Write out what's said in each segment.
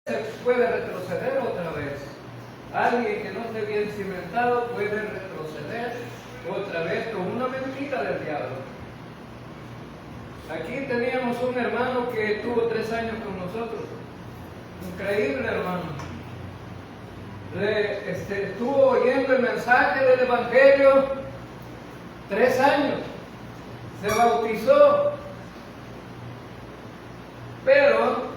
se puede retroceder otra vez. Alguien que no esté bien cimentado puede retroceder otra vez con una mentira del diablo. Aquí teníamos un hermano que tuvo 3 años con nosotros. Increíble hermano. Estuvo oyendo el mensaje del Evangelio 3 años. Se bautizó. Pero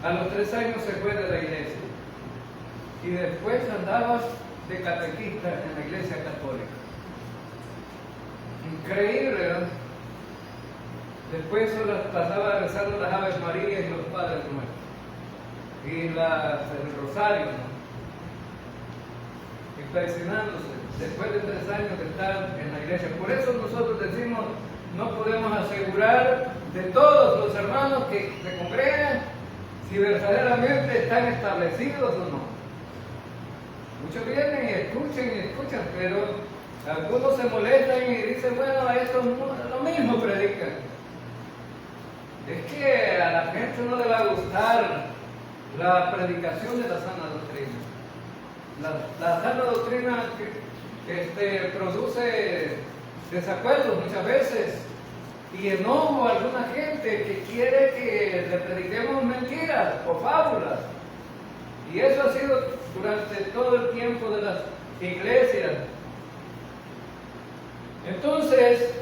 a los 3 años se fue de la iglesia. Y después andaba de catequista en la iglesia católica. Increíble, ¿verdad? Después solo pasaba rezando las Aves Marías y los Padres Nuestros. Y el Rosario, ¿no? Impresionándose, después de 3 años de estar en la iglesia. Por eso nosotros decimos, no podemos asegurar de todos los hermanos que se congregan si verdaderamente están establecidos o no. Muchos vienen y escuchan, pero algunos se molestan y dicen, bueno, esto lo mismo predican. Es que a la gente no le va a gustar la predicación de la sana doctrina. La sana doctrina produce desacuerdos muchas veces y enojo a alguna gente que quiere que le prediquemos mentiras o fábulas. Y eso ha sido durante todo el tiempo de las iglesias. Entonces,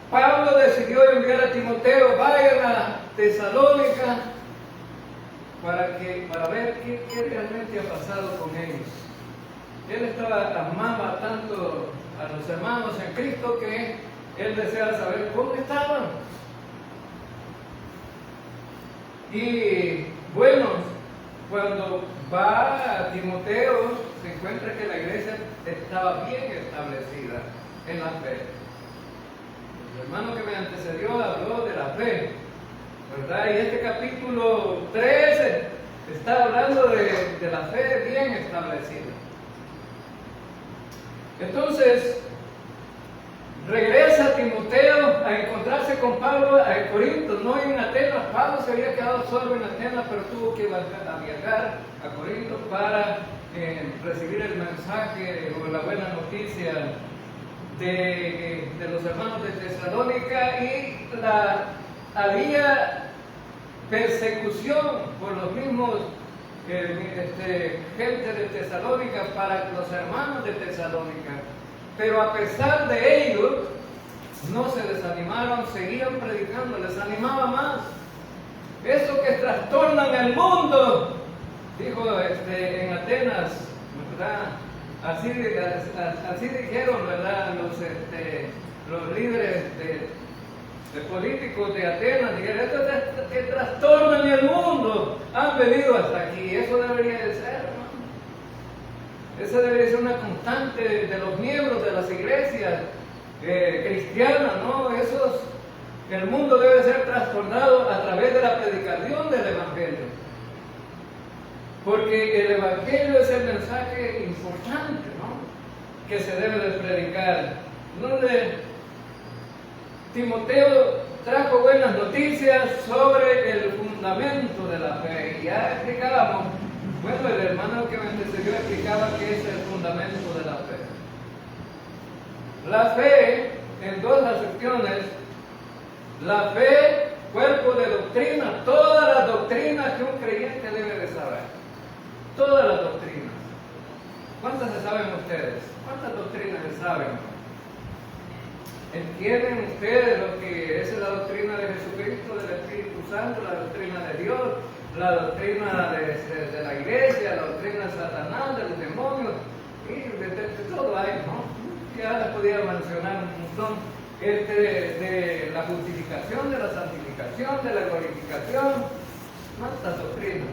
Pablo decidió enviar a Timoteo, vayan a Tesalónica para ver qué realmente ha pasado con ellos. Él amaba tanto a los hermanos en Cristo que él deseaba saber cómo estaban. Y bueno, cuando va a Timoteo, se encuentra que la iglesia estaba bien establecida en la fe. El hermano que me antecedió habló de la fe, ¿verdad? Y este capítulo 13 está hablando de la fe bien establecida. Entonces, regresa Timoteo a encontrarse con Pablo a Corinto, no en Atenas. Pablo se había quedado solo en Atenas, pero tuvo que viajar a Corinto para recibir el mensaje o la buena noticia de los hermanos de Tesalónica, y había persecución por los mismos gente de Tesalónica para los hermanos de Tesalónica. Pero a pesar de ello, no se desanimaron, seguían predicando, les animaba más. Eso que trastornan el mundo, dijo en Atenas, ¿verdad? Así dijeron, ¿verdad? Los líderes de políticos de Atenas, dijeron, estos que trastornan el mundo han venido hasta aquí. Eso debería de ser, hermano. Esa debería ser una constante de los miembros de las iglesias cristianas, ¿no? El mundo debe ser trastornado a través de la predicación del Evangelio. Porque el Evangelio es el mensaje importante, ¿no? Que se debe de predicar. Donde Timoteo trajo buenas noticias sobre el fundamento de la fe. Y ya explicábamos, bueno, el hermano que me antecedió explicaba qué es el fundamento de la fe. La fe, en 2 acepciones, la fe, cuerpo de doctrina, todas las doctrinas que un creyente debe de saber. Todas las doctrinas. ¿Cuántas se saben ustedes? ¿Cuántas doctrinas se saben? ¿Entienden ustedes lo que es la doctrina de Jesucristo, del Espíritu Santo, la doctrina de Dios, la doctrina de la iglesia, la doctrina de Satanás, de los demonios? Y de todo hay, ¿no? Ya les podía mencionar un montón. De la justificación, de la santificación, de la glorificación. ¿Cuántas doctrinas?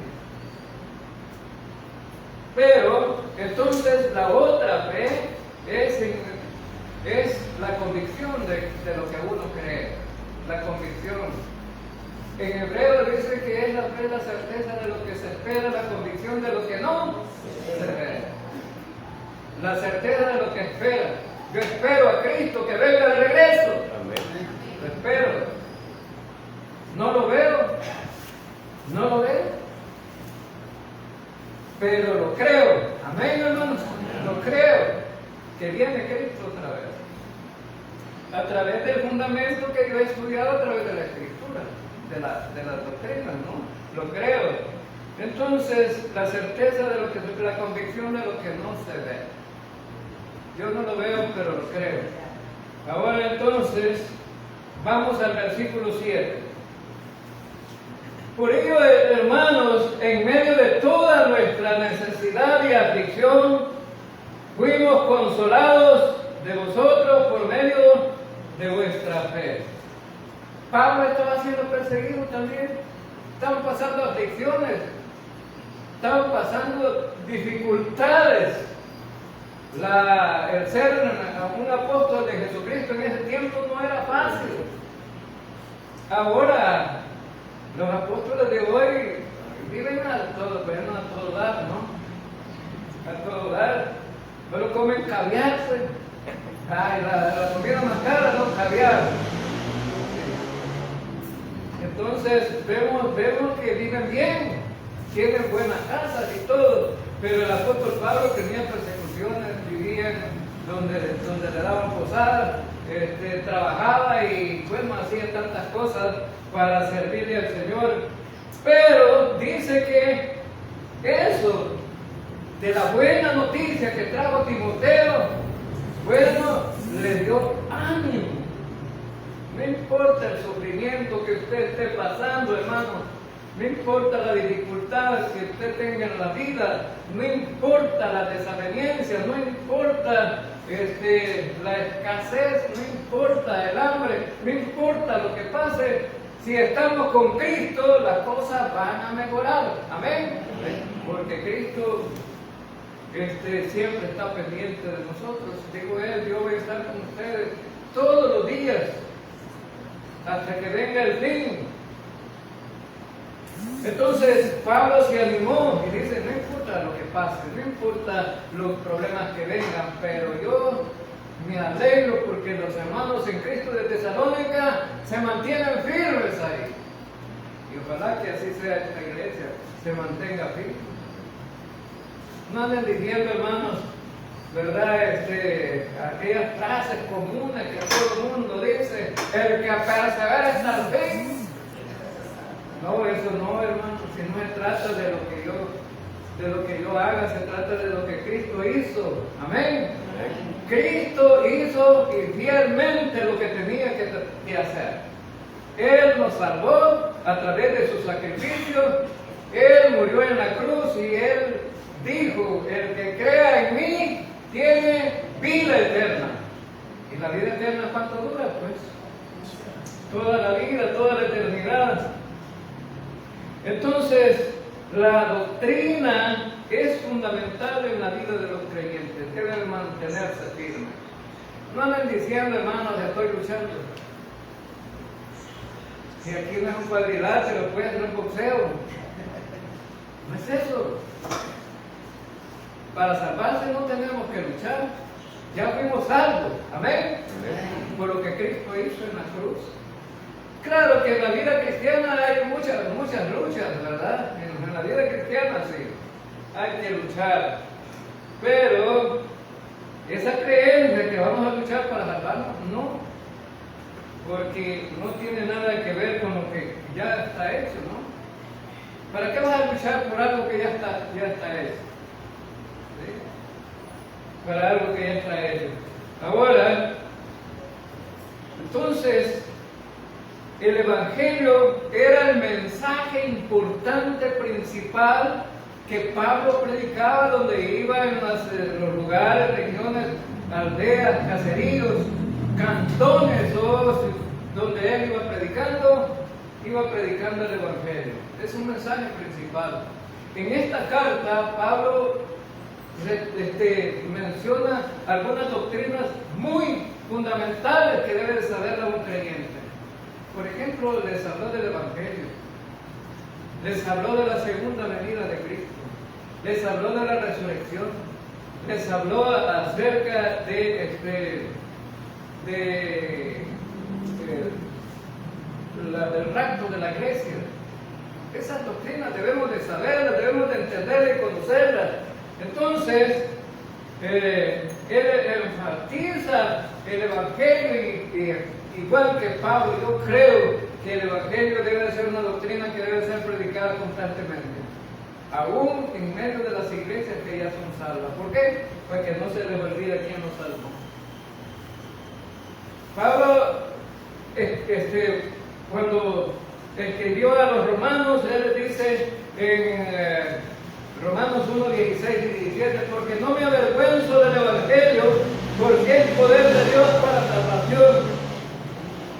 Pero, entonces, la otra fe es la convicción de lo que uno cree, la convicción. En hebreo dice que es la fe, la certeza de lo que se espera, la convicción de lo que no se espera. La certeza de lo que espera. Yo espero a Cristo que venga de regreso. Amén. Lo espero. No lo veo. No lo veo. que viene Cristo otra vez. A través del fundamento que yo he estudiado a través de la Escritura, de las doctrinas, ¿no? Lo creo. Entonces, la certeza de lo que es la convicción de lo que no se ve. Yo no lo veo, pero lo creo. Ahora entonces, vamos al versículo 7. Por ello, hermanos, en medio de toda nuestra necesidad y aflicción, fuimos consolados de vosotros por medio de vuestra fe. Pablo estaba siendo perseguido también. Estaban pasando aflicciones. Estaban pasando dificultades. El ser un apóstol de Jesucristo en ese tiempo no era fácil. Ahora, los apóstoles de hoy viven a todo dar, ¿no? A todo dar. Pero comen caviar, pues. Ay, la comida más cara, ¿no? Caviar. Entonces, vemos que viven bien, tienen buenas casas y todo. Pero el apóstol Pablo tenía persecuciones, vivía donde le daban posadas, trabajaba y bueno, hacía tantas cosas para servirle al Señor. Pero dice que eso, de la buena noticia que trajo Timoteo, bueno, le dio ánimo. No importa el sufrimiento que usted esté pasando, hermano. No importa la dificultad que usted tenga en la vida, no importa la desaveniencia, no importa la escasez, no importa el hambre, no importa lo que pase, si estamos con Cristo, las cosas van a mejorar. Amén. Porque Cristo siempre está pendiente de nosotros. Digo él, yo voy a estar con ustedes todos los días hasta que venga el fin. Entonces Pablo se animó y dice, no importa lo que pase, no importa los problemas que vengan, pero yo me alegro porque los hermanos en Cristo de Tesalónica se mantienen firmes ahí. Y ojalá que así sea esta iglesia, se mantenga firme. No anden diciendo, hermanos, ¿verdad? Aquellas frases comunes que todo el mundo dice, el que persevera hasta el fin. No, eso no, hermano, si no se trata de lo que yo haga, se trata de lo que Cristo hizo. Amén. Cristo hizo fielmente lo que tenía que hacer. Él nos salvó a través de su sacrificio. Él murió en la cruz y Él dijo, el que crea en mí tiene vida eterna. ¿Y la vida eterna cuánto dura? Pues toda la vida, toda la eternidad. Entonces, la doctrina es fundamental en la vida de los creyentes. Deben mantenerse firmes. No anden diciendo, hermanos, estoy luchando. Si aquí no es un cuadrilátero, puede ser un boxeo. No es eso. Para salvarse no tenemos que luchar. Ya fuimos salvos. Amén. Por lo que Cristo hizo en la cruz. Claro que en la vida cristiana hay muchas luchas, ¿verdad? En la vida cristiana sí, hay que luchar. Pero esa creencia que vamos a luchar para salvarnos, no. Porque no tiene nada que ver con lo que ya está hecho, ¿no? ¿Para qué vas a luchar por algo que ya está hecho? ¿Sí? Para algo que ya está hecho. Ahora, entonces, el Evangelio era el mensaje importante principal que Pablo predicaba donde iba en los lugares, regiones, aldeas, caseríos, cantones, donde él iba predicando el Evangelio. Es un mensaje principal. En esta carta, Pablo menciona algunas doctrinas muy fundamentales que debe de saber un creyente. Por ejemplo, les habló del Evangelio, les habló de la segunda venida de Cristo, les habló de la resurrección, les habló acerca del rapto de la iglesia. Esas doctrinas debemos de saberlas, debemos de entenderlas y conocerlas. Entonces, él enfatiza el Evangelio y igual que Pablo, yo creo que el Evangelio debe de ser una doctrina que debe ser predicada constantemente, aún en medio de las iglesias que ya son salvas. ¿Por qué? Para que no se les olvide quién nos salvó. Pablo, cuando escribió a los romanos, él dice en Romanos 1, 16 y 17, porque no me avergüenzo del Evangelio, porque es poder de Dios para salvación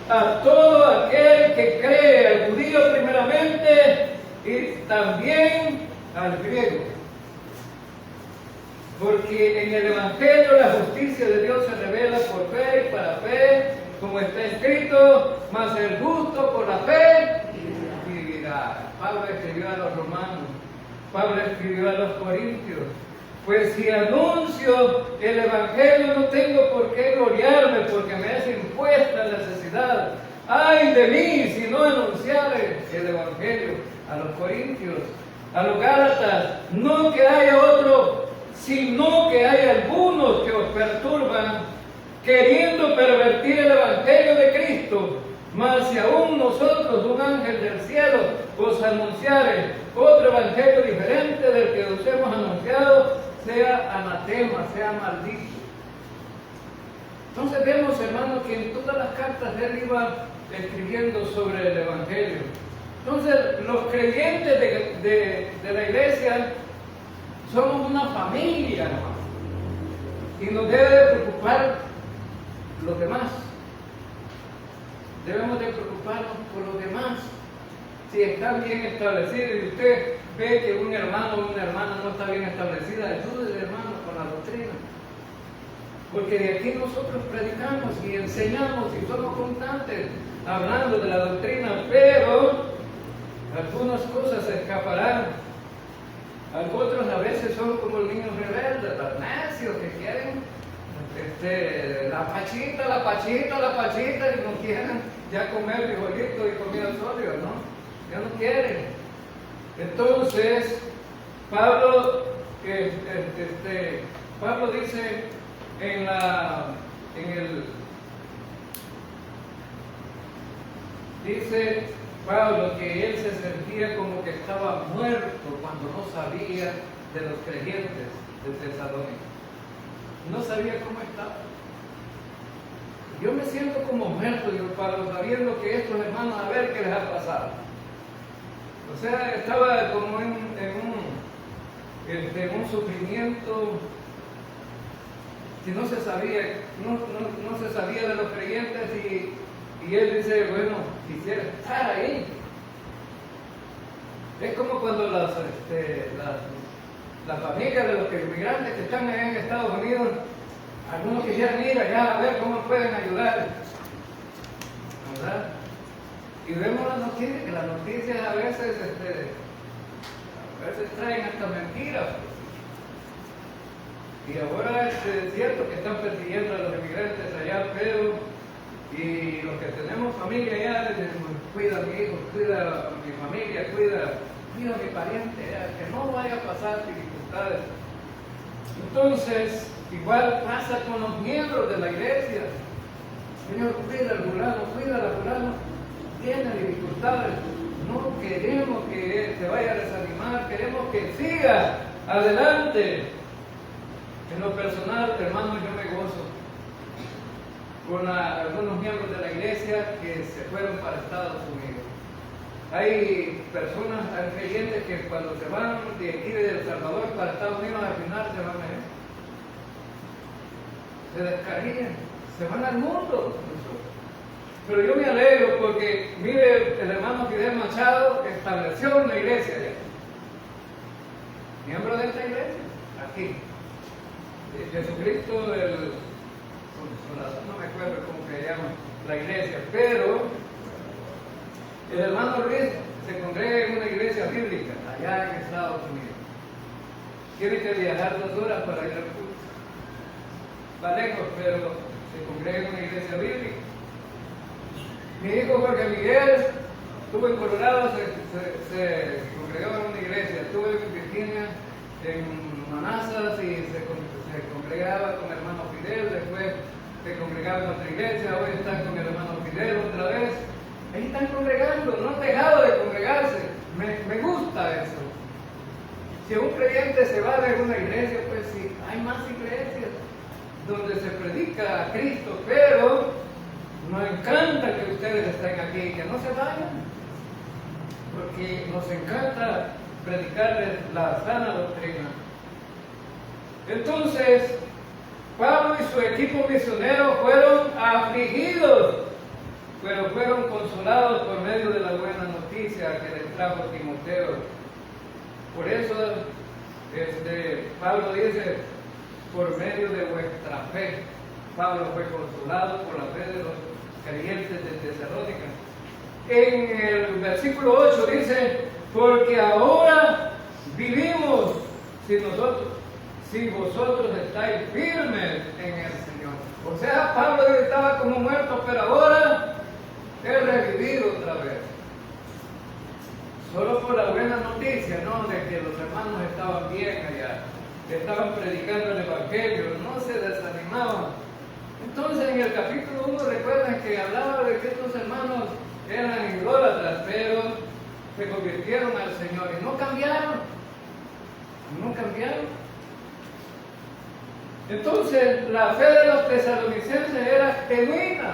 a todo aquel que cree, al judío primeramente y también al griego. Porque en el Evangelio la justicia de Dios se revela por fe y para fe, como está escrito, mas el justo por la fe vivirá. Pablo escribió a los romanos, Pablo escribió a los corintios. Pues si anuncio el Evangelio no tengo por qué gloriarme, porque me es impuesta necesidad. ¡Ay de mí si no anunciare el Evangelio! A los corintios, a los gálatas, no que haya otro, sino que hay algunos que os perturban, queriendo pervertir el Evangelio de Cristo. Mas si aún nosotros, un ángel del cielo, os anunciare otro Evangelio diferente del que os hemos anunciado, sea anatema, sea maldito. Entonces vemos, hermanos, que en todas las cartas él iba escribiendo sobre el Evangelio. Entonces los creyentes de la iglesia somos una familia, hermano, y nos debe preocupar los demás. Debemos de preocuparnos por los demás. Si están bien establecidos y usted ve que un hermano o una hermana no está bien establecida, ayúdele, hermano, con la doctrina. Porque de aquí nosotros predicamos y enseñamos y somos constantes hablando de la doctrina, pero algunas cosas se escaparán. Otros a veces son como los niños rebeldes, los necios que quieren la pachita, y no quieren ya comer frijolito y comida sólida, ¿no? Ya no quieren. Entonces, Pablo dice dice Pablo que él se sentía como que estaba muerto cuando no sabía de los creyentes de Tesalónica. No sabía cómo estaba. Yo me siento como muerto, dijo Pablo, sabiendo que estos hermanos, a ver qué les ha pasado. O sea, estaba como en un sufrimiento que no se sabía, no se sabía de los creyentes, y él dice, bueno, quisiera estar ahí. Es como cuando las familias de los inmigrantes que están allá en Estados Unidos, algunos quisieran ir allá a ver cómo pueden ayudar, ¿verdad? Y vemos las noticias, que las noticias a veces traen hasta mentiras. Y ahora es cierto que están persiguiendo a los inmigrantes allá, pero y los que tenemos familia allá, decimos, cuida a mi hijo, cuida a mi familia, cuida a mi pariente, que no vaya a pasar dificultades. Entonces, igual pasa con los miembros de la iglesia. Señor, cuida al fulano, cuida a la fulano, tiene dificultades. No queremos que se vaya a desanimar, queremos que siga adelante. En lo personal, hermanos, yo me gozo con algunos miembros de la iglesia que se fueron para Estados Unidos. Hay personas, hay creyentes que cuando se van de aquí de El Salvador para Estados Unidos, al final se van a ir. Se descarrían, se van al mundo. Pero yo me alegro porque, mire, el hermano Fidel Machado estableció una iglesia allá. Miembro de esta iglesia, aquí. Jesucristo, no me acuerdo cómo se llama la iglesia, pero el hermano Luis se congrega en una iglesia bíblica allá en Estados Unidos. Tiene que viajar 2 horas para ir al culto. Va lejos, pero se congrega en una iglesia bíblica. Mi hijo Jorge Miguel estuvo en Colorado, se congregó en una iglesia. Estuvo en Virginia, en Manassas, y se congregó congregaba con el hermano Fidel, después se congregaba en otra iglesia, hoy están con el hermano Fidel otra vez. Ahí están congregando, no han dejado de congregarse. Me gusta eso. Si un creyente se va de una iglesia, pues sí, hay más iglesias donde se predica a Cristo, pero nos encanta que ustedes estén aquí y que no se vayan, porque nos encanta predicarles la sana doctrina. Entonces, Pablo y su equipo misionero fueron afligidos, pero fueron consolados por medio de la buena noticia que les trajo Timoteo. Por eso, Pablo dice, por medio de vuestra fe, Pablo fue consolado por la fe de los creyentes de Tesalónica. En el versículo 8 dice, porque ahora vivimos si vosotros estáis firmes en el Señor. O sea, Pablo estaba como muerto, pero ahora es revivido otra vez. Solo por la buena noticia, ¿no? De que los hermanos estaban bien allá, que estaban predicando el Evangelio, no se desanimaban. Entonces en el capítulo 1 recuerdan que hablaba de que estos hermanos eran idólatras, pero se convirtieron al Señor y no cambiaron. No cambiaron. Entonces la fe de los tesalonicenses era genuina.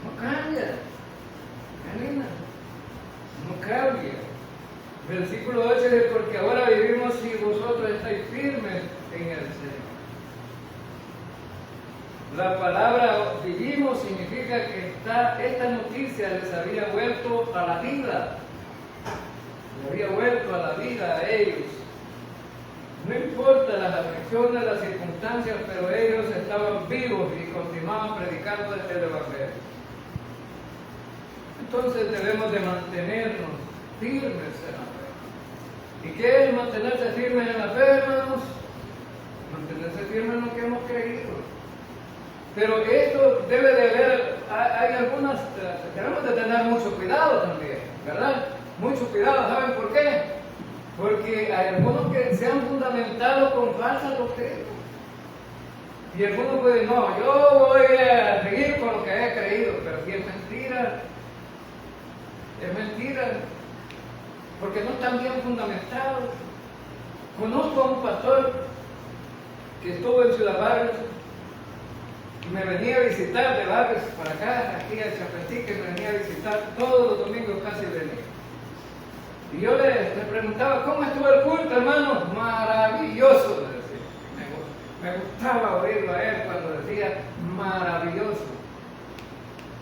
No cambia. Genuina. No cambia. Versículo 8 dice, porque ahora vivimos si vosotros estáis firmes en el Señor. La palabra vivimos significa que esta noticia les había vuelto a la vida. Les había vuelto a la vida a ellos. No importa las aflicciones, las circunstancias, pero ellos estaban vivos y continuaban predicando el Evangelio. Entonces debemos de mantenernos firmes en la fe. ¿Y qué es mantenerse firmes en la fe, hermanos? Mantenerse firmes en lo que hemos creído. Pero esto debe de haber, hay algunas, tenemos de tener mucho cuidado también, ¿verdad? Mucho cuidado, ¿saben por qué? Porque hay algunos que se han fundamentado con falsas doctrinas. Y algunos pueden, no, yo voy a seguir con lo que he creído, pero si es mentira. Es mentira, porque no están bien fundamentados. Conozco a un pastor que estuvo en Ciudad Barrios y me venía a visitar de Barrios para acá, aquí a Chapetique, me venía a visitar todos los domingos, casi venía. Y yo le preguntaba, ¿cómo estuvo el culto, hermano? Maravilloso, le decía. Me gustaba oírlo a él cuando decía maravilloso.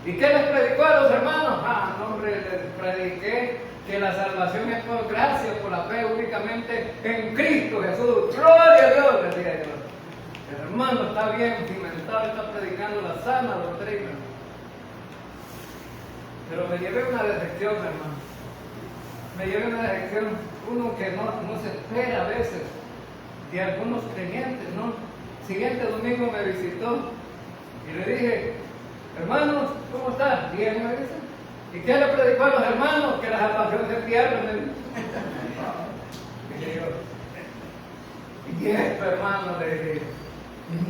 ¿Y qué les predicó a los hermanos? No, hombre, les prediqué que la salvación es por gracia, por la fe únicamente en Cristo Jesús. ¡Gloria a Dios!, decía yo. El hermano está bien cimentado, está predicando la sana doctrina. Pero me llevé una decepción, hermano. Me llevé una decepción. Uno que no se espera a veces. Y algunos creyentes, ¿no? Siguiente domingo me visitó y le dije, hermanos, ¿cómo estás? Bien, me dice. ¿Y qué le predicó a los hermanos? Que la salvación se pierde. Y esto, hermano, le dije,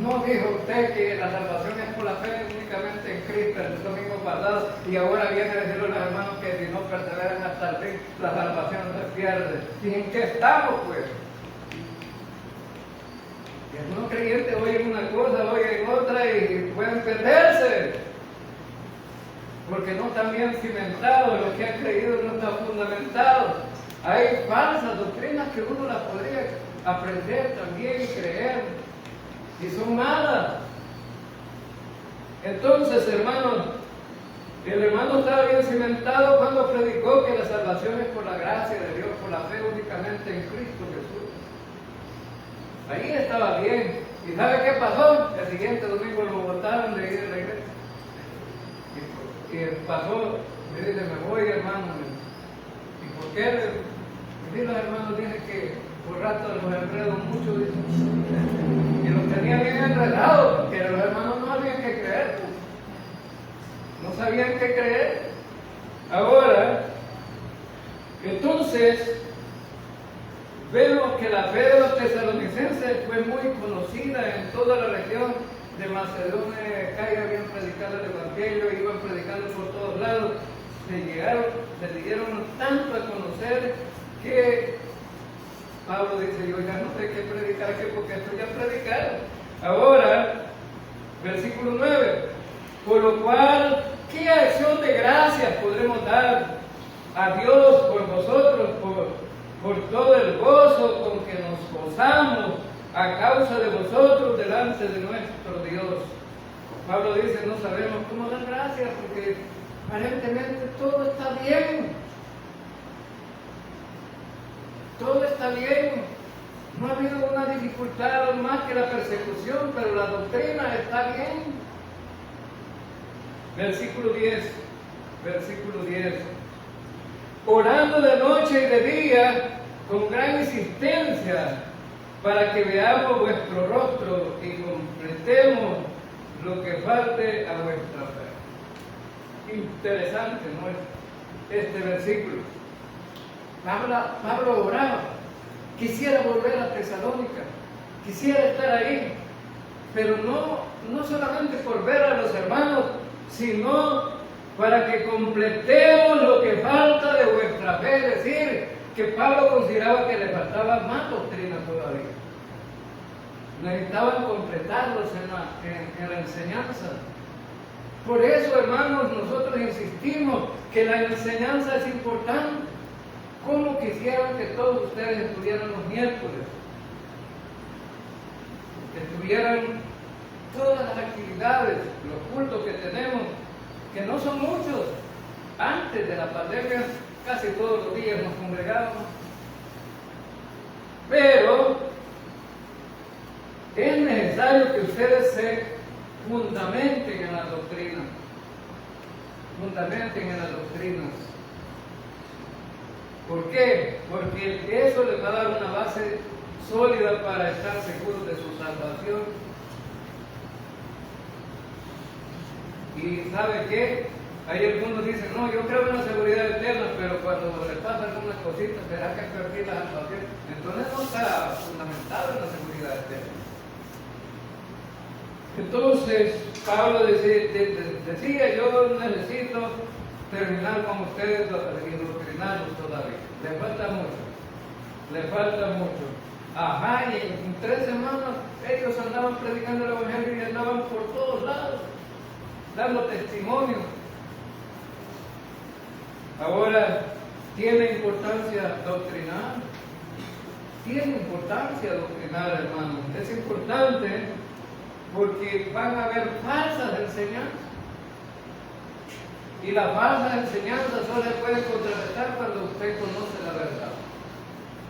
no dijo usted que la salvación es por la fe únicamente en Cristo el domingo pasado, y ahora viene a decirle a los hermanos que si no perseveran hasta el fin, la salvación se pierde. ¿Y en qué estamos, pues? Y algunos creyentes oyen una cosa, oyen otra y pueden perderse. Porque no están bien cimentados, lo que han creído no está fundamentado. Hay falsas doctrinas que uno las podría aprender también y creer, y son malas. Entonces, hermanos, el hermano estaba bien cimentado cuando predicó que la salvación es por la gracia de Dios, por la fe únicamente en Cristo Jesús. Ahí estaba bien. ¿Y sabe qué pasó? El siguiente domingo lo botaron de ir a la iglesia. Y pasó, me dice, me voy, hermano. ¿Y por qué? Y los hermanos dicen que por rato los enredo mucho, dicen. Y los tenía bien enredados, porque los hermanos no sabían qué creer. No sabían qué creer. Ahora, entonces, vemos que la fe de los tesalonicenses fue muy conocida en toda la región de Macedonia y Acaya. Habían predicado el Evangelio, iban predicando por todos lados. Se dieron tanto a conocer que Pablo dice: yo ya no sé qué predicar aquí porque esto ya predicado. Ahora, versículo 9: por lo cual, ¿qué acción de gracias podremos dar a Dios por vosotros, por todo el gozo con que nos gozamos a causa de vosotros delante de nuestro Dios? Pablo dice: no sabemos cómo dar gracias porque aparentemente todo está bien. Todo está bien. No ha habido una dificultad más que la persecución, pero la doctrina está bien. Versículo 10. Orando de noche y de día con gran insistencia para que veamos vuestro rostro y completemos lo que falte a vuestra fe. Interesante, ¿no? Este versículo. Pablo oraba, quisiera volver a Tesalónica, quisiera estar ahí, pero no solamente por ver a los hermanos, sino para que completemos lo que falta de vuestra fe. Es decir, que Pablo consideraba que le faltaba más doctrina todavía. Necesitaban completarlos en la enseñanza. Por eso, hermanos, nosotros insistimos que la enseñanza es importante. ¿Cómo quisieran que todos ustedes estuvieran los miércoles? Que estuvieran todas las actividades, los cultos que tenemos, que no son muchos. Antes de la pandemia, casi todos los días nos congregábamos. Pero es necesario que ustedes se fundamenten en la doctrina. Fundamenten en las doctrinas. ¿Por qué? Porque eso les va a dar una base sólida para estar seguros de su salvación. ¿Y sabe qué? Hay algunos dicen: no, yo creo en la seguridad eterna, pero cuando les pasan algunas cositas, ¿será que perdí la salvación? Entonces no está fundamentado en la seguridad eterna. Entonces, Pablo decía: yo necesito terminar con ustedes y doctrinarlos todavía. Le falta mucho. Ajá, y en 3 semanas ellos andaban predicando el Evangelio y andaban por todos lados, dando testimonio. Ahora, ¿tiene importancia doctrinar? Tiene importancia doctrinar, hermanos. Es importante porque van a haber falsas enseñanzas. Y las falsas enseñanzas solo se pueden contrarrestar cuando usted conoce la verdad.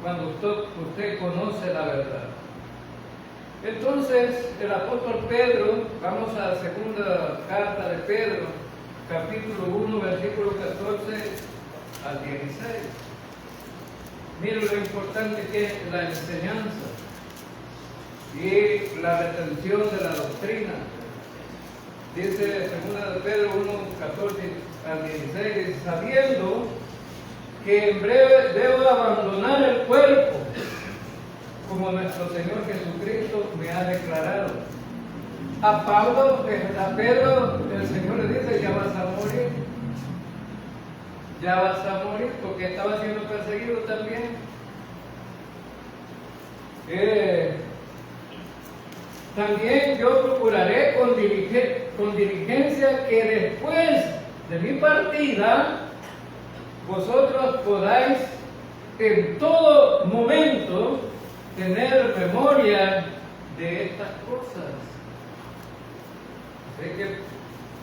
Cuando usted conoce la verdad. Entonces, el apóstol Pedro, vamos a la segunda carta de Pedro, capítulo 1, versículo 14 al 16. Miren lo importante que es la enseñanza y la retención de la doctrina. Dice segunda de Pedro 1, 14 al 16, dice: sabiendo que en breve debo abandonar el cuerpo, como nuestro Señor Jesucristo me ha declarado. A Pedro, el Señor le dice: ya vas a morir. Ya vas a morir, porque estaba siendo perseguido también. También yo procuraré con diligencia que después de mi partida vosotros podáis en todo momento tener memoria de estas cosas. Así que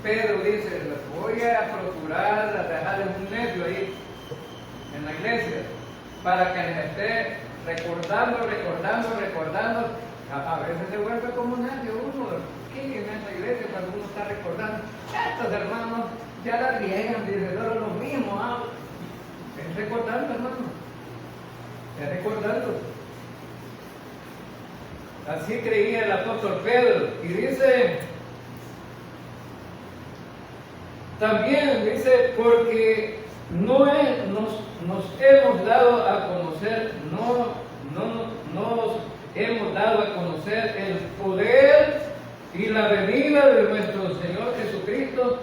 Pedro dice: les voy a procurar dejarles un medio ahí en la iglesia para que les esté recordando. A veces se vuelve como un necio uno aquí en esta iglesia cuando uno está recordando. Estos hermanos ya la riegan, dice, pero lo mismo hago. Es recordando, hermano. Es recordando. Así creía el apóstol Pedro. Y dice, también dice, porque nos hemos dado a conocer, no hemos dado a conocer el poder y la venida de nuestro Señor Jesucristo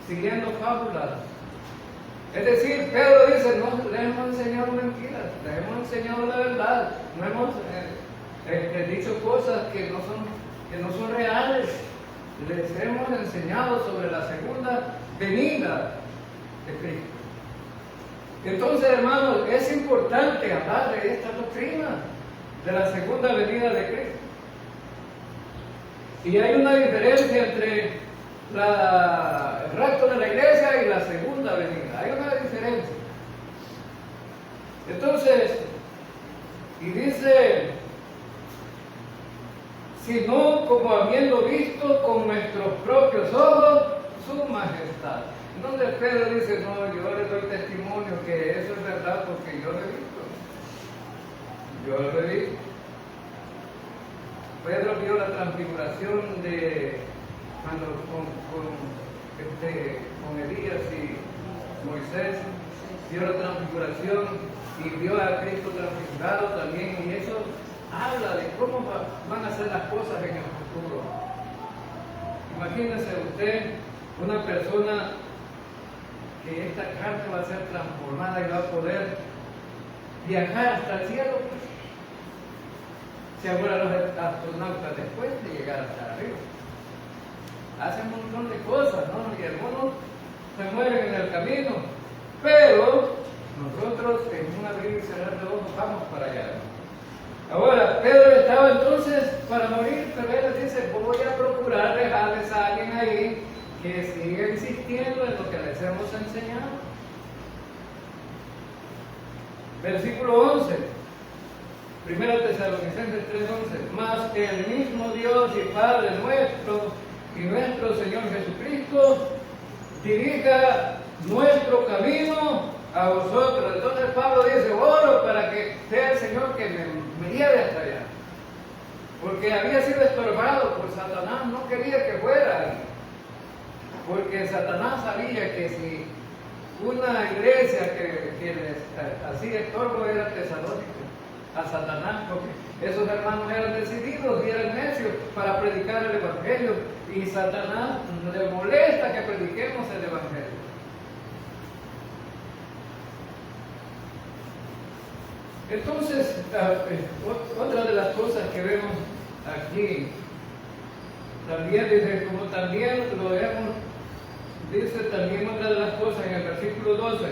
siguiendo fábulas. Es decir, Pedro dice, no les hemos enseñado mentiras, les hemos enseñado la verdad, no hemos dicho cosas que no son reales, les hemos enseñado sobre la segunda venida de Cristo. Entonces, hermanos, es importante hablar de esta doctrina de la segunda venida de Cristo. Y hay una diferencia entre el rapto de la iglesia y la segunda venida. Hay una diferencia. Entonces, y dice, sino como habiendo visto con nuestros propios ojos su majestad. Donde Pedro dice, no, yo le doy testimonio que eso es verdad porque yo lo he visto. Yo lo he visto. Pedro vio la transfiguración de cuando con Elías y Moisés, vio la transfiguración y vio a Cristo transfigurado también, y eso habla de cómo van a ser las cosas en el futuro. Imagínese usted una persona que esta carne va a ser transformada y va a poder viajar hasta el cielo. Si ahora los astronautas después de llegar hasta arriba hacen un montón de cosas, ¿no? Y algunos se mueren en el camino, pero nosotros en un abrir y cerrar de ojos vamos para allá. Ahora, Pedro estaba entonces para morir, pero él dice, voy a procurar dejarles a alguien ahí que siga insistiendo en lo que les hemos enseñado. Versículo 11, 1 Tesalonicenses 3:11, mas el mismo Dios y Padre nuestro y nuestro Señor Jesucristo dirija nuestro camino a vosotros. Entonces Pablo dice, oro para que sea el Señor que me lleve hasta allá, porque había sido estorbado por Satanás, no quería que fuera ahí, porque Satanás sabía que si una iglesia que les hacía estorbo era Tesalónica a Satanás, porque esos hermanos eran decididos y eran necios para predicar el Evangelio, y Satanás le molesta que prediquemos el Evangelio. Entonces, otra de las cosas que vemos aquí, también dice, como también lo vemos, dice también otra de las cosas en el versículo 12,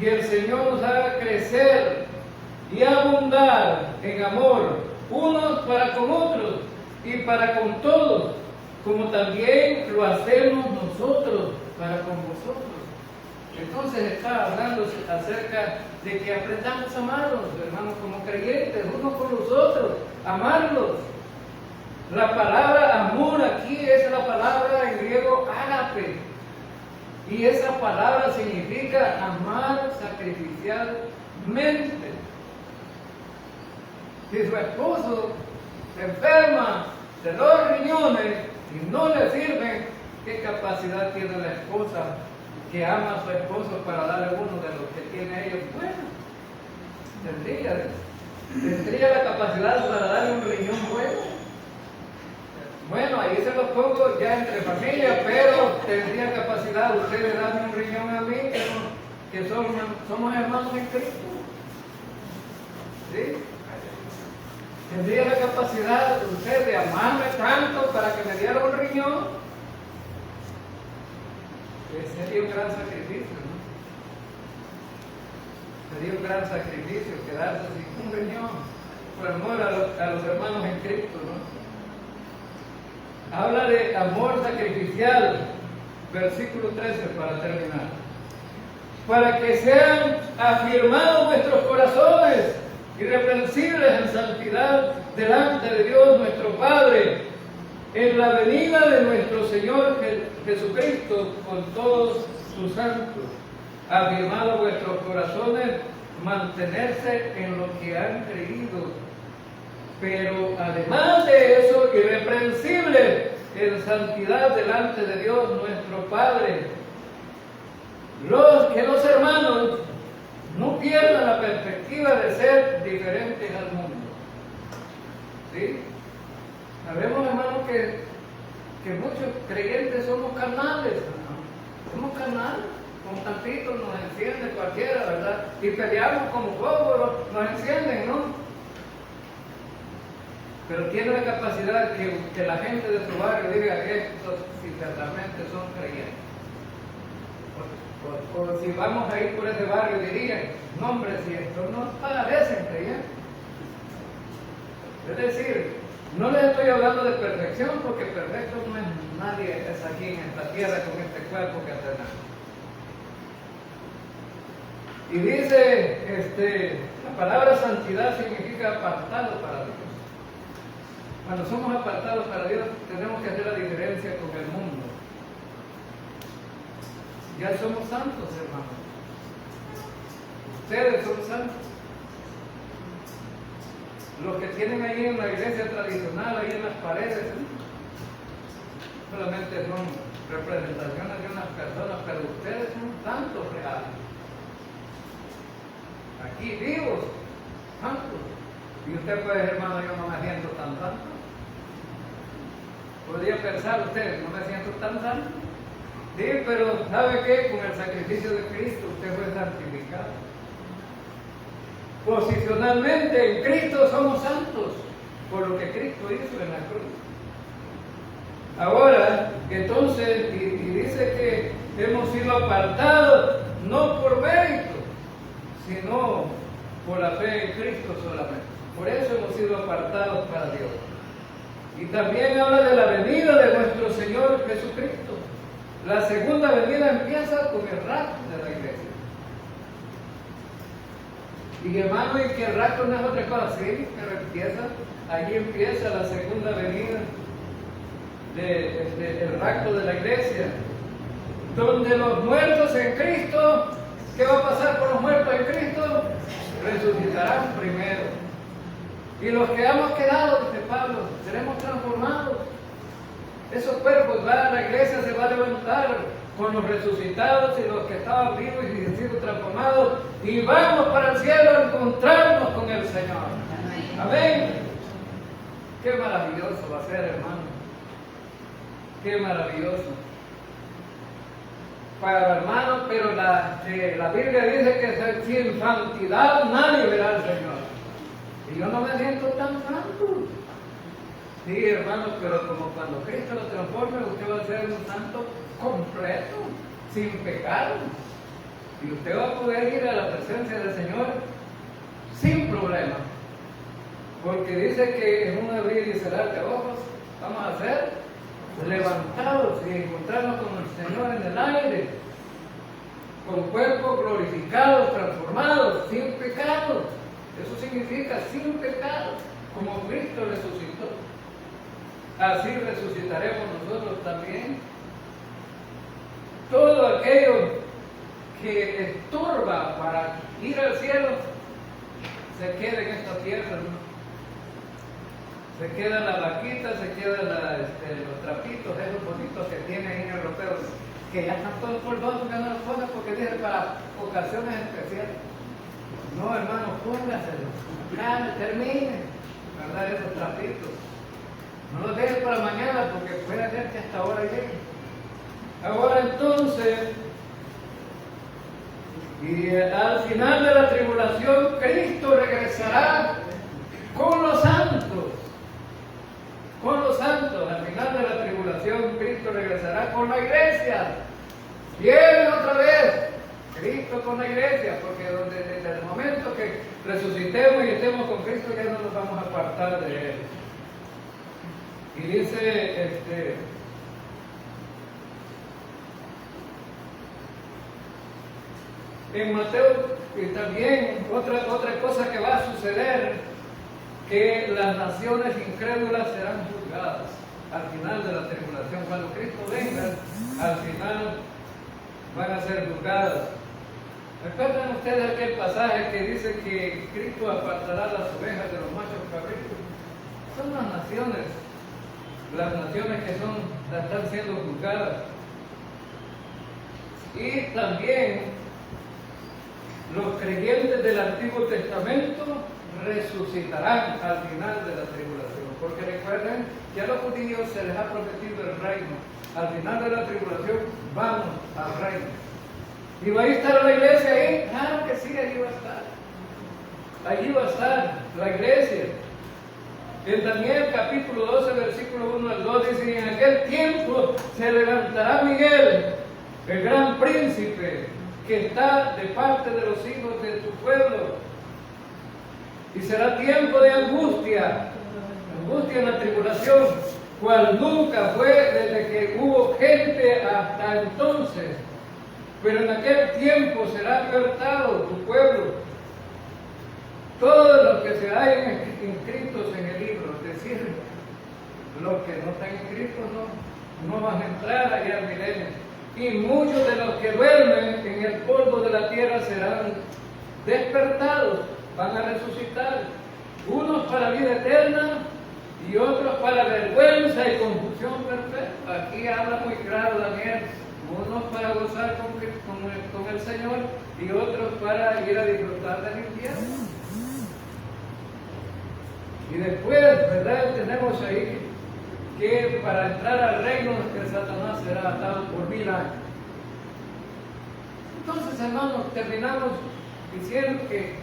y el Señor nos haga crecer y abundar en amor, unos para con otros y para con todos, como también lo hacemos nosotros para con vosotros. Entonces está hablando acerca de que aprendamos a amarlos, hermanos, como creyentes, unos con los otros, amarlos. La palabra amor aquí es la palabra en griego ágape, y esa palabra significa amar sacrificialmente. Si su esposo se enferma de los riñones y no le sirven, ¿qué capacidad tiene la esposa que ama a su esposo para darle uno de los que tiene ellos? Bueno, tendría la capacidad para darle un riñón bueno. Bueno, ahí se lo pongo ya entre familia, pero tendría capacidad usted de darme un riñón a mí, que somos hermanos en Cristo. ¿Sí? ¿Tendría la capacidad usted de amarme tanto para que me diera un riñón? Sería un gran sacrificio, ¿no? Sería un gran sacrificio quedarse sin un riñón por amor a los hermanos en Cristo, ¿no? Habla de amor sacrificial, versículo 13 para terminar. Para que sean afirmados vuestros corazones, irreprensibles en santidad delante de Dios nuestro Padre, en la venida de nuestro Señor Jesucristo con todos sus santos. Afirmados vuestros corazones, mantenerse en lo que han creído, pero además de eso, irreprensibles en santidad delante de Dios nuestro Padre. Que los hermanos no pierdan la perspectiva de ser diferentes al mundo. ¿Sí? Sabemos, hermano, que muchos creyentes somos carnales, hermano. Somos carnales, con tantito nos enciende cualquiera, ¿verdad? Y peleamos como fósforos, nos encienden, ¿no? Pero tiene la capacidad que la gente de su barrio diga que estos si realmente son creyentes. O si vamos a ir por ese barrio dirían, no hombre, si estos no parecen creyentes. Es decir, no les estoy hablando de perfección porque perfecto no es nadie es aquí en esta tierra con este cuerpo que tenemos. Y dice, la palabra santidad significa apartado para Dios. Cuando somos apartados para Dios, tenemos que hacer la diferencia con el mundo. Ya somos santos, hermanos. Ustedes son santos. Los que tienen ahí en la iglesia tradicional, ahí en las paredes, solamente son representaciones de unas personas, pero ustedes son santos reales. Aquí vivos, santos. Y usted puede decir, hermano, yo no me siento tan santo. Podría pensar usted, no me siento tan santo. Sí, pero ¿sabe qué? Con el sacrificio de Cristo usted fue santificado. Posicionalmente en Cristo somos santos, por lo que Cristo hizo en la cruz. Ahora, entonces, y dice que hemos sido apartados, no por mérito, sino por la fe en Cristo solamente. Por eso hemos sido apartados para Dios. Y también habla de la venida de nuestro Señor Jesucristo. La segunda venida empieza con el rapto de la iglesia. Y hermano, y que el rapto no es otra cosa, sí, pero allí empieza la segunda venida del rapto de la iglesia, donde los muertos en Cristo, ¿qué va a pasar con los muertos en Cristo? Resucitarán primero. Y los que hemos quedado, dice Pablo, seremos transformados. Esos cuerpos, la iglesia se va a levantar con los resucitados y los que estaban vivos y han sido transformados, y vamos para el cielo a encontrarnos con el Señor. Amén. Qué maravilloso va a ser, hermano. Qué maravilloso. Para hermano, pero la Biblia dice que sin santidad nadie verá al Señor. Y yo no me siento tan santo. Sí, hermano, pero como cuando Cristo lo transforme, usted va a ser un santo completo, sin pecado. Y usted va a poder ir a la presencia del Señor sin problema. Porque dice que en un abrir y cerrar de ojos vamos a ser levantados y encontrarnos con el Señor en el aire, con cuerpos glorificados, transformados, sin pecado. Eso significa sin pecado, como Cristo resucitó. Así resucitaremos nosotros también. Todo aquello que estorba para ir al cielo se queda en esta tierra, ¿no? Se quedan las vaquitas, se quedan los trapitos, esos bonitos que tienen en europeos, que ya están todos polvosos, que no los ponen porque dicen para ocasiones especiales. No, hermano, póngaselos, ya termine, ¿verdad? Esos trapitos. No los dejes para mañana porque puede ser que hasta ahora llegue. Ahora entonces, y al final de la tribulación, Cristo regresará con los santos. Con los santos, al final de la tribulación, Cristo regresará con la iglesia. Viene otra vez Cristo con la iglesia, porque desde el momento que resucitemos y estemos con Cristo, ya no nos vamos a apartar de Él. Y dice, en Mateo, y también otra cosa que va a suceder, que las naciones incrédulas serán juzgadas al final de la tribulación. Cuando Cristo venga, al final van a ser juzgadas. ¿Recuerdan ustedes aquel pasaje que dice que Cristo apartará las ovejas de los machos cabríos? Son las naciones que están siendo juzgadas. Y también los creyentes del Antiguo Testamento resucitarán al final de la tribulación. Porque recuerden que a los judíos se les ha prometido el reino. Al final de la tribulación vamos al reino. ¿Y va a estar la iglesia ahí? Claro que sí, allí va a estar. Allí va a estar la iglesia. En Daniel capítulo 12, versículo 1 al 2 dice: y en aquel tiempo se levantará Miguel, el gran príncipe, que está de parte de los hijos de tu pueblo. Y será tiempo de angustia en la tribulación, cual nunca fue desde que hubo gente hasta entonces. Pero en aquel tiempo será libertado tu pueblo, todos los que se hayan inscritos en el libro, es decir, los que no están inscritos no van a entrar allá al milenio. Y muchos de los que duermen en el polvo de la tierra serán despertados, van a resucitar, unos para vida eterna y otros para vergüenza y confusión perfecta. Aquí habla muy claro Daniel, unos para gozar con el Señor y otros para ir a disfrutar del infierno. Y después, ¿verdad? Tenemos ahí que para entrar al reino de Satanás será atado por 1000 años. Entonces, hermanos, terminamos diciendo que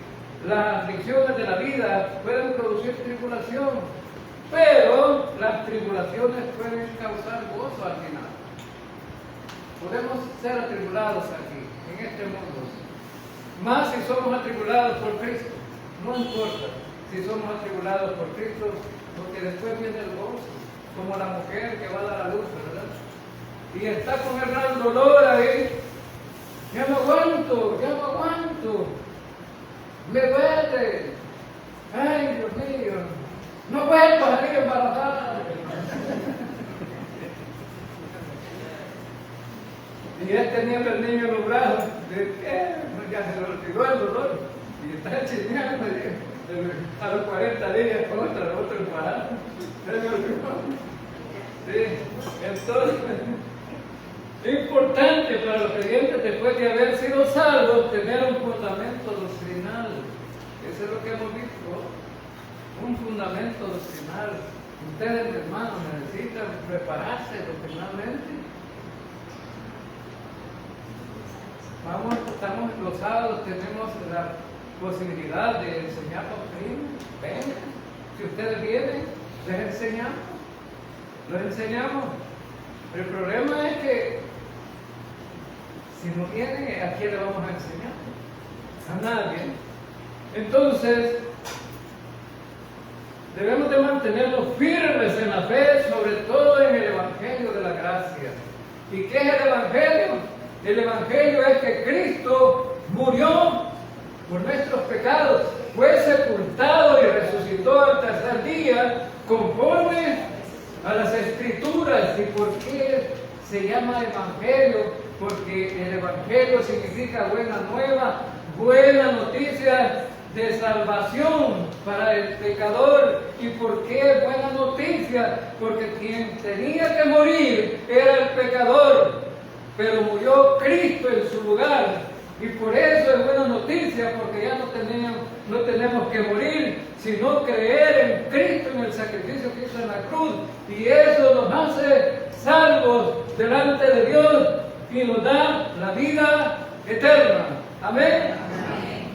las aflicciones de la vida pueden producir tribulación, pero las tribulaciones pueden causar gozo al final. Podemos ser atribulados aquí, en este mundo, más si somos atribulados por Cristo. No importa si somos atribulados por Cristo, porque después viene el gozo, como la mujer que va a dar a luz, ¿verdad? Y está con el gran dolor ahí. Ya no aguanto, me duele. Ay, Dios mío, no vuelvo a salir embarazada. Y él teniendo el niño en los brazos, ya se le olvidó el dolor, y está chineando, a los 40 días, otro embarazo, se me olvidó. Sí, entonces, es importante para los creyentes, después de haber sido salvos, tener un fundamento doctrinal. Eso es lo que hemos visto, un fundamento doctrinal. Ustedes, hermanos, necesitan prepararse doctrinalmente. Estamos los sábados, tenemos la posibilidad de enseñar doctrina. Vengan, si ustedes vienen, les enseñamos. El problema es que si no vienen, ¿a quién le vamos a enseñar? A nadie. Entonces, debemos de mantenernos firmes en la fe, sobre todo en el Evangelio de la gracia. ¿Y qué es el Evangelio? El Evangelio es que Cristo murió por nuestros pecados, fue sepultado y resucitó al tercer día conforme a las Escrituras. ¿Y por qué se llama Evangelio? Porque el Evangelio significa buena nueva, buena noticia de salvación para el pecador. ¿Y por qué buena noticia? Porque quien tenía que morir era el pecador, pero murió Cristo en su lugar. Y por eso es buena noticia, porque ya no tenemos que morir, sino creer en Cristo, en el sacrificio que hizo en la cruz. Y eso nos hace salvos delante de Dios y nos da la vida eterna. Amén. Amén.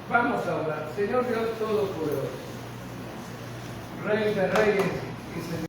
Vamos a orar. Señor Dios Todopoderoso, Rey de Reyes y Señor.